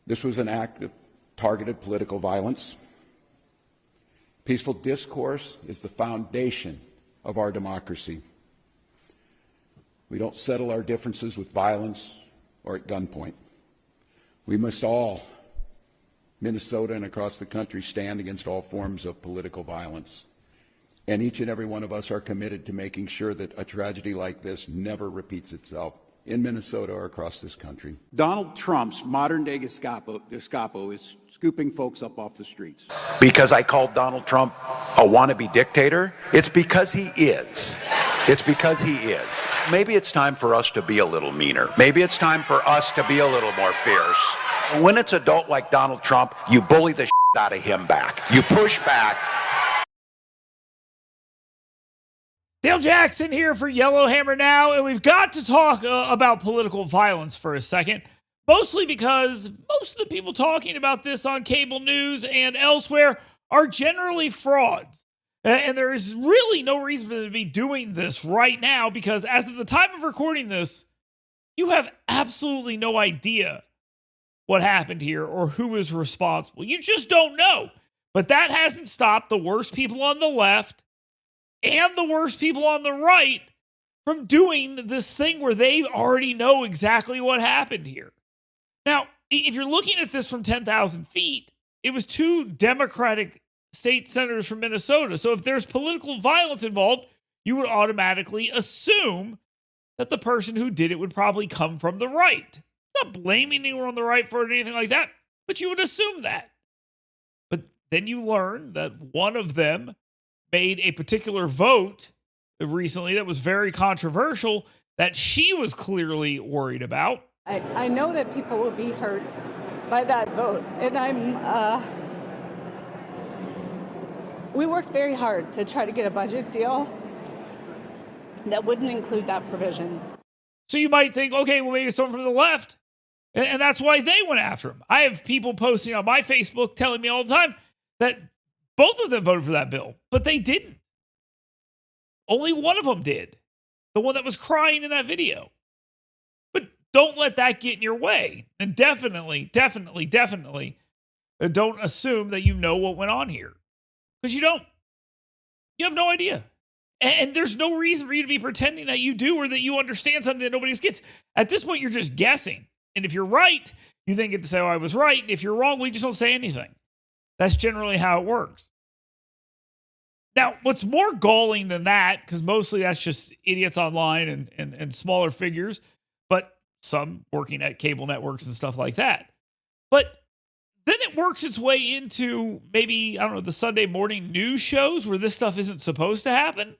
This was an act of targeted political violence. Peaceful discourse is the foundation of our democracy. We don't settle our differences with violence or at gunpoint. We must all, Minnesota and across the country, stand against all forms of political violence. And each and every one of us are committed to making sure that a tragedy like this never repeats itself in Minnesota or across this country. Donald Trump's modern-day Gestapo is scooping folks up off the streets. Because I called Donald Trump a wannabe dictator? It's because he is. It's because he is. Maybe it's time for us to be a little meaner. Maybe it's time for us to be a little more fierce. When it's adult like Donald Trump, you bully the shit out of him back. You push back. Dale Jackson here for Yellowhammer Now, and we've got to talk about political violence for a second, mostly because most of the people talking about this on cable news and elsewhere are generally frauds. And there is really no reason for them to be doing this right now, because as of the time of recording this, you have absolutely no idea what happened here or who is responsible. You just don't know. But that hasn't stopped the worst people on the left and the worst people on the right from doing this thing where they already know exactly what happened here. Now, if you're looking at this from 10,000 feet, it was two Democratic state senators from Minnesota. So if there's political violence involved, you would automatically assume that the person who did it would probably come from the right. I'm not blaming anyone on the right for it or anything like that, but you would assume that. But then you learn that one of them made a particular vote recently that was very controversial that she was clearly worried about. I know that people will be hurt by that vote, and we worked very hard to try to get a budget deal that wouldn't include that provision. So you might think, okay, well, maybe someone from the left, and that's why they went after him. I have people posting on my Facebook telling me all the time that both of them voted for that bill, but they didn't. Only one of them did. The one that was crying in that video. But don't let that get in your way. And definitely don't assume that you know what went on here. Because you don't. You have no idea. And there's no reason for you to be pretending that you do or that you understand something that nobody else gets. At this point, you're just guessing. And if you're right, you then get to say, oh, I was right. And if you're wrong, well, you just don't say anything. That's generally how it works. Now, what's more galling than that, because mostly that's just idiots online and smaller figures, but some working at cable networks and stuff like that. But then it works its way into maybe, I don't know, the Sunday morning news shows where this stuff isn't supposed to happen.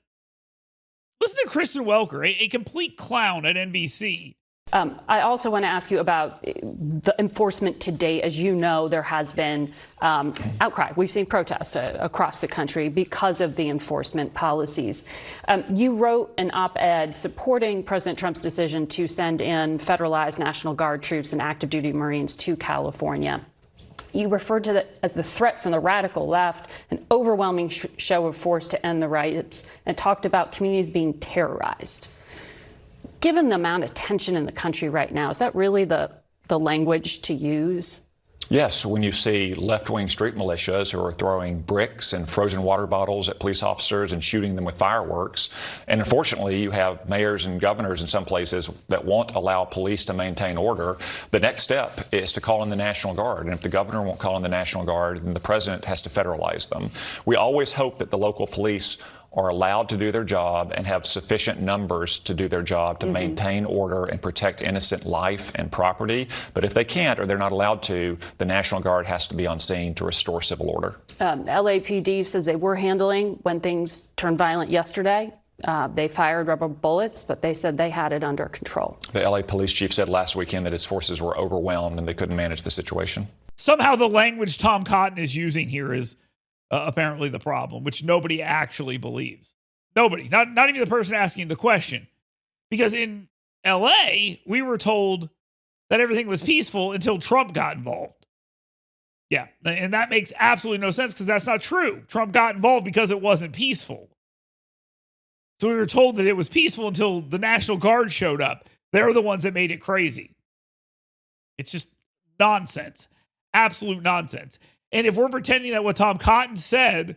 Listen to Kristen Welker, a complete clown at NBC. I also want to ask you about the enforcement to date. As you know, there has been outcry. We've seen protests across the country because of the enforcement policies. You wrote an op-ed supporting President Trump's decision to send in federalized National Guard troops and active duty Marines to California. You referred to it as the threat from the radical left, an overwhelming show of force to end the riots, and talked about communities being terrorized. Given the amount of tension in the country right now, is that really the language to use? Yes, when you see left-wing street militias who are throwing bricks and frozen water bottles at police officers and shooting them with fireworks, and unfortunately you have mayors and governors in some places that won't allow police to maintain order, the next step is to call in the National Guard. And if the governor won't call in the National Guard, then the president has to federalize them. We always hope that the local police are allowed to do their job and have sufficient numbers to do their job to maintain order and protect innocent life and property. But if they can't or they're not allowed to, the National Guard has to be on scene to restore civil order. LAPD says they were handling when things turned violent yesterday. They fired rubber bullets, but they said they had it under control. The LA police chief said last weekend that his forces were overwhelmed and they couldn't manage the situation. Somehow the language Tom Cotton is using here is apparently the problem, which nobody actually believes. Nobody, not even the person asking the question. Because in LA, we were told that everything was peaceful until Trump got involved. Yeah, and that makes absolutely no sense because that's not true. Trump got involved because it wasn't peaceful. So we were told that it was peaceful until the National Guard showed up. They're the ones that made it crazy. It's just nonsense. Absolute nonsense. And if we're pretending that what Tom Cotton said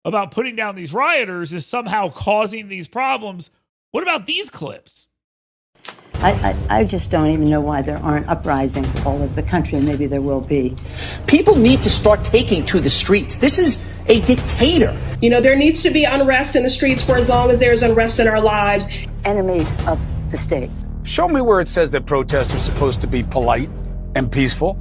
about putting down these rioters is somehow causing these problems, what about these clips? I just don't even know why there aren't uprisings all over the country, and maybe there will be. People need to start taking to the streets. This is a dictator. You know, there needs to be unrest in the streets for as long as there's unrest in our lives. Enemies of the state. Show me where it says that protests are supposed to be polite and peaceful.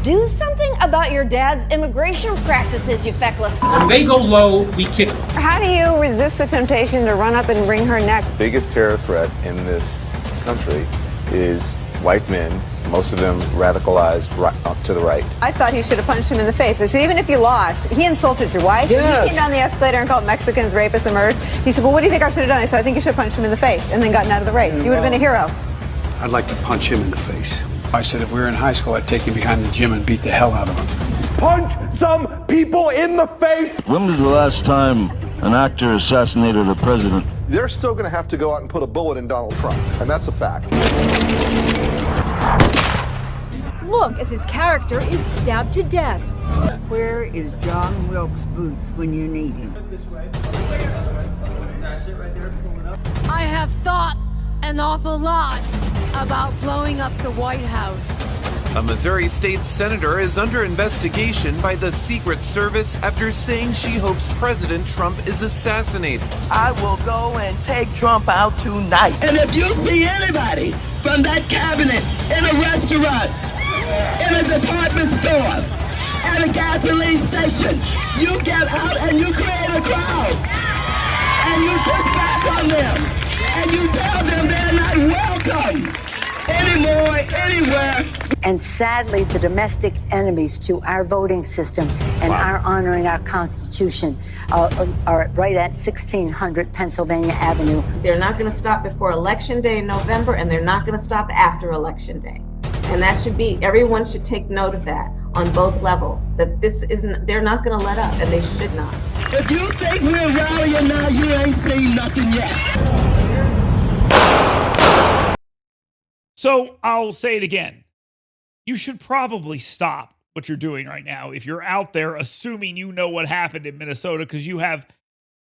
Do something about your dad's immigration practices, you feckless. When they go low, we kick them. How do you resist the temptation to run up and wring her neck? The biggest terror threat in this country is white men, most of them radicalized right up to the right. I thought he should have punched him in the face. I said, even if you lost, he insulted your wife. Yes. He came down the escalator and called Mexicans rapists and murderers. He said, well, what do you think I should have done? I said, I think you should have punched him in the face and then gotten out of the race. You would have been a hero. I'd like to punch him in the face. I said if we were in high school, I'd take him behind the gym and beat the hell out of him. Punch some people in the face! When was the last time an actor assassinated a president? They're still going to have to go out and put a bullet in Donald Trump, and that's a fact. Look as his character is stabbed to death. Where is John Wilkes Booth when you need him? I have thought an awful lot about blowing up the White House. A Missouri state senator is under investigation by the Secret Service after saying she hopes President Trump is assassinated. I will go and take Trump out tonight. And if you see anybody from that cabinet in a restaurant, in a department store, at a gasoline station, you get out and you create a crowd. And you push back on them. And you tell them they're not welcome anymore, anywhere. And sadly, the domestic enemies to our voting system and our honoring our Constitution are right at 1600 Pennsylvania Avenue. They're not going to stop before Election Day in November, and they're not going to stop after Election Day. And that should be, everyone should take note of that on both levels, that this isn't, they're not going to let up, and they should not. If you think we're rallying now, you ain't seen nothing yet. So I'll say it again. You should probably stop what you're doing right now if you're out there assuming you know what happened in Minnesota, because you have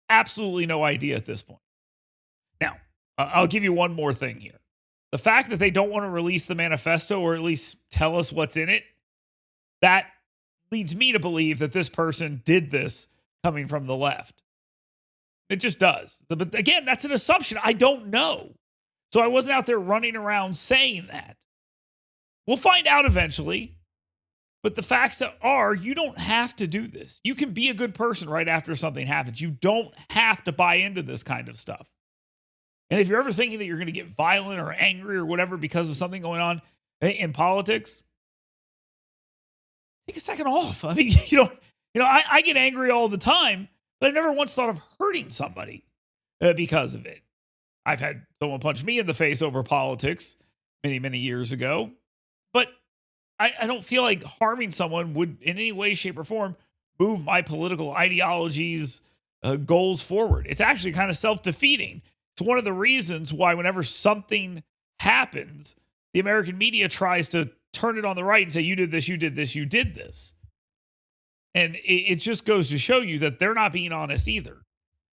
absolutely no idea at this point. Now, I'll give you one more thing here. The fact that they don't want to release the manifesto, or at least tell us what's in it, that leads me to believe that this person did this coming from the left. It just does. But again, that's an assumption. I don't know. So I wasn't out there running around saying that. We'll find out eventually. But the facts are, you don't have to do this. You can be a good person right after something happens. You don't have to buy into this kind of stuff. And if you're ever thinking that you're going to get violent or angry or whatever because of something going on in politics, take a second off. I mean, I get angry all the time, but I've never once thought of hurting somebody because of it. I've had someone punch me in the face over politics many, many years ago, but I don't feel like harming someone would in any way, shape, or form move my political ideologies, goals forward. It's actually kind of self-defeating. It's one of the reasons why whenever something happens, the American media tries to turn it on the right and say, you did this, you did this, you did this. And it just goes to show you that they're not being honest either.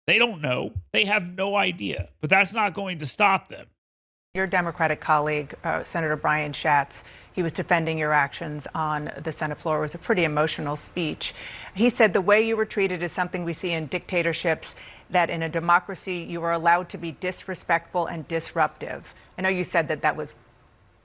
They don't know. They have no idea. But that's not going to stop them. Your Democratic colleague, Senator Brian Schatz, he was defending your actions on the Senate floor. It was a pretty emotional speech. He said the way you were treated is something we see in dictatorships, that in a democracy you are allowed to be disrespectful and disruptive. I know you said that that was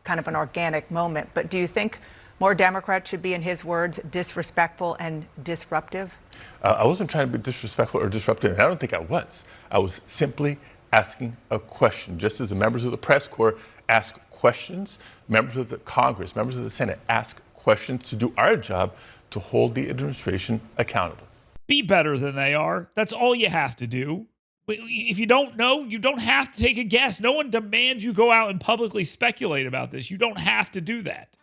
kind of an organic moment, but do you think more Democrats should be, in his words, disrespectful and disruptive? I wasn't trying to be disrespectful or disruptive. I don't think I was. I was simply asking a question. Just as the members of the press corps ask questions, members of the Congress, members of the Senate ask questions to do our job to hold the administration accountable. Be better than they are. That's all you have to do. If you don't know, you don't have to take a guess. No one demands you go out and publicly speculate about this. You don't have to do that.